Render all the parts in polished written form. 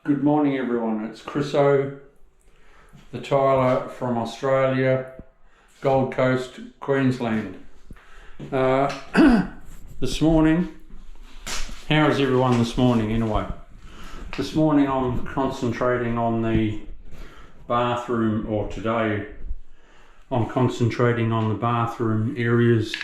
Good morning everyone, it's Chris O, the tiler from Australia, Gold Coast, Queensland. This morning, how is everyone this morning anyway? This morning I'm concentrating on the bathroom, or today I'm concentrating on the bathroom areas.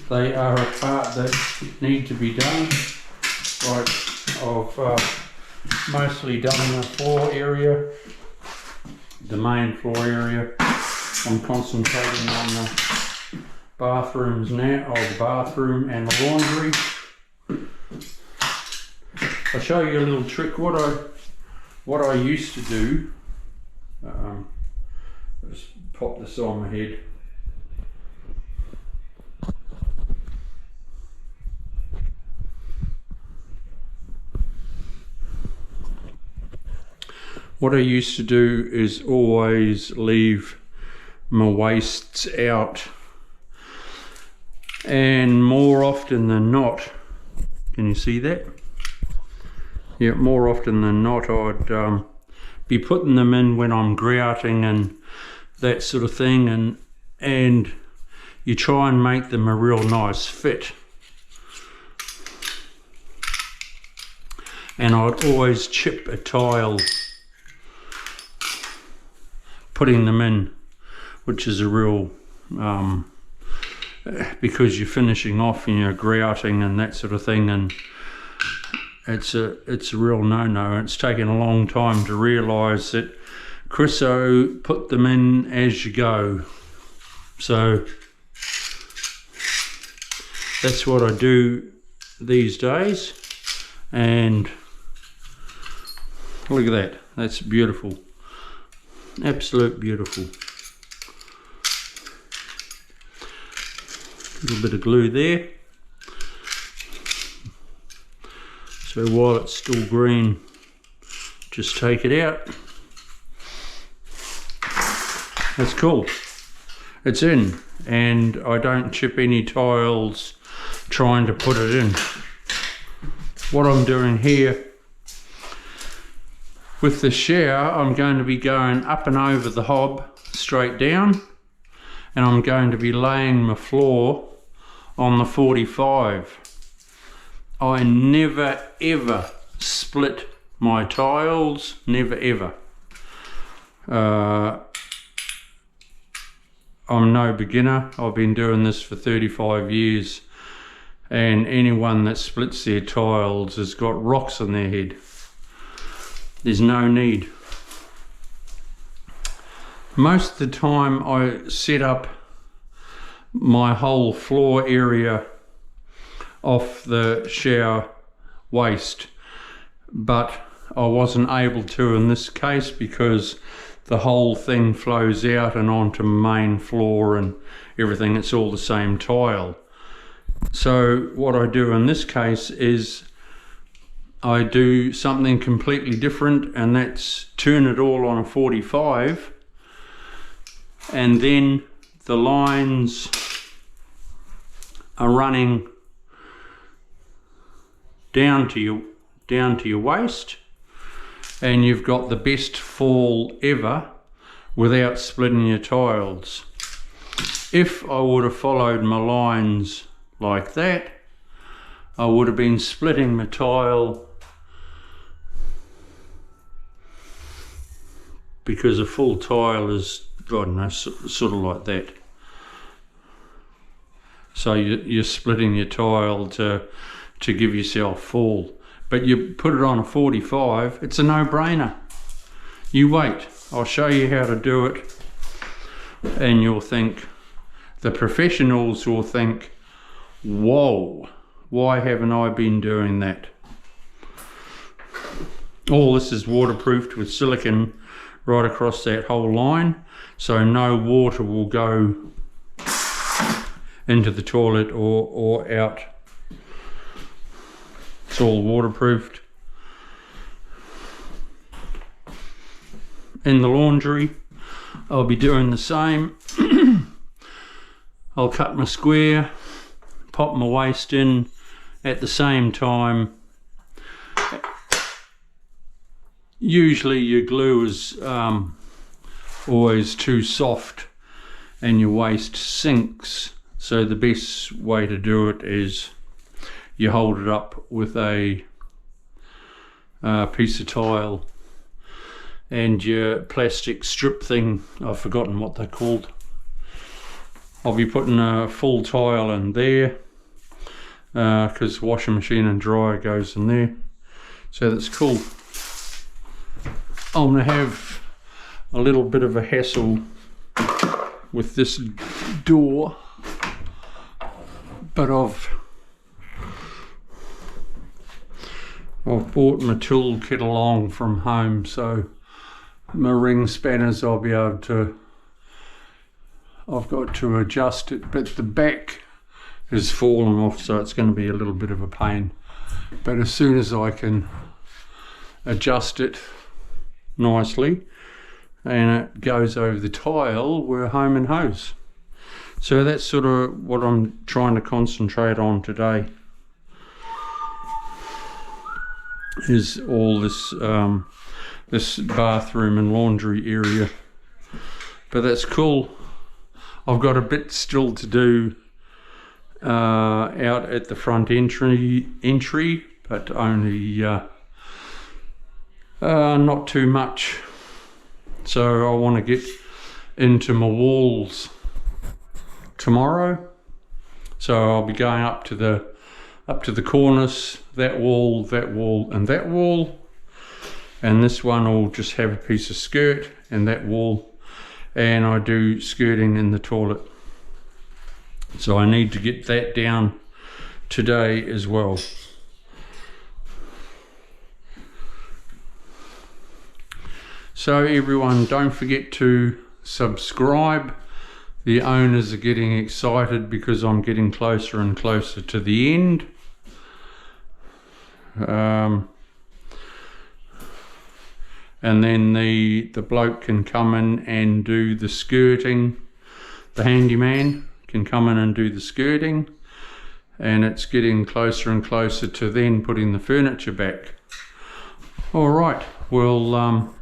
They are a part that need to be done. Like I've mostly done the floor area, the main floor area. I'm concentrating on the bathrooms now, or the bathroom and the laundry. I'll show you a little trick. What I used to do. I'll just pop this on my head. What I used to do is always leave my wastes out, and more often than not, can you see that? Yeah, more often than not I'd be putting them in when I'm grouting and that sort of thing, and you try and make them a real nice fit. And I'd always chip a tile putting them in, which is a real because you're finishing off and you're grouting and that sort of thing, and it's a real no-no. It's taken a long time to realise that Chris O, put them in as you go. So that's what I do these days, and look at that, that's beautiful. Absolute beautiful. A little bit of glue there. So while it's still green, just take it out. That's cool. It's in, and I don't chip any tiles trying to put it in. What I'm doing here with the shower, I'm going to be going up and over the hob straight down, and I'm going to be laying my floor on the 45. I never ever split my tiles, never ever. I'm no beginner. I've been doing this for 35 years, and anyone that splits their tiles has got rocks on their head. There's no need. Most of the time I set up my whole floor area off the shower waste, but I wasn't able to in this case because the whole thing flows out and onto main floor and everything. It's all the same tile. So what I do in this case is I do something completely different, and that's turn it all on a 45, and then the lines are running down to your waist, and you've got the best fall ever without splitting your tiles. If I would have followed my lines like that, I would have been splitting my tile, because a full tile is, I don't know, sort of like that. So you're splitting your tile to give yourself fall. But you put it on a 45, it's a no-brainer. You wait, I'll show you how to do it, and you'll think, the professionals will think, whoa, why haven't I been doing that? All this is waterproofed with silicone right across that whole line, so no water will go into the toilet or out. It's all waterproofed. In the laundry, I'll be doing the same. I'll cut my square, pop my waste in at the same time. Usually your glue is always too soft and your waste sinks, so the best way to do it is you hold it up with a piece of tile and your plastic strip thing. I've forgotten what they're called. I'll be putting a full tile in there because washing machine and dryer goes in there, so that's cool. I'm going to have a little bit of a hassle with this door, but I've bought my tool kit along from home, so my ring spanners I'll be able to, I've got to adjust it, but the back has fallen off, so it's going to be a little bit of a pain. But as soon as I can adjust it nicely and it goes over the tile, we're home and hose. So that's sort of what I'm trying to concentrate on today, is all this this bathroom and laundry area. But that's cool. I've got a bit still to do out at the front entry, but only not too much. So I want to get into my walls tomorrow. So I'll be going up to the cornice, that wall, and that wall, and this one will just have a piece of skirt and that wall. And I do skirting in the toilet, so I need to get that down today as well. So everyone, don't forget to subscribe. The owners are getting excited because I'm getting closer and closer to the end. And then the bloke can come in and do the skirting. The handyman can come in and do the skirting, and it's getting closer and closer to then putting the furniture back. All right, well,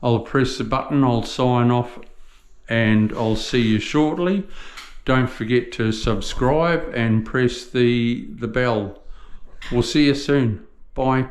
I'll press the button, I'll sign off, and I'll see you shortly. Don't forget to subscribe and press the bell. We'll see you soon. Bye.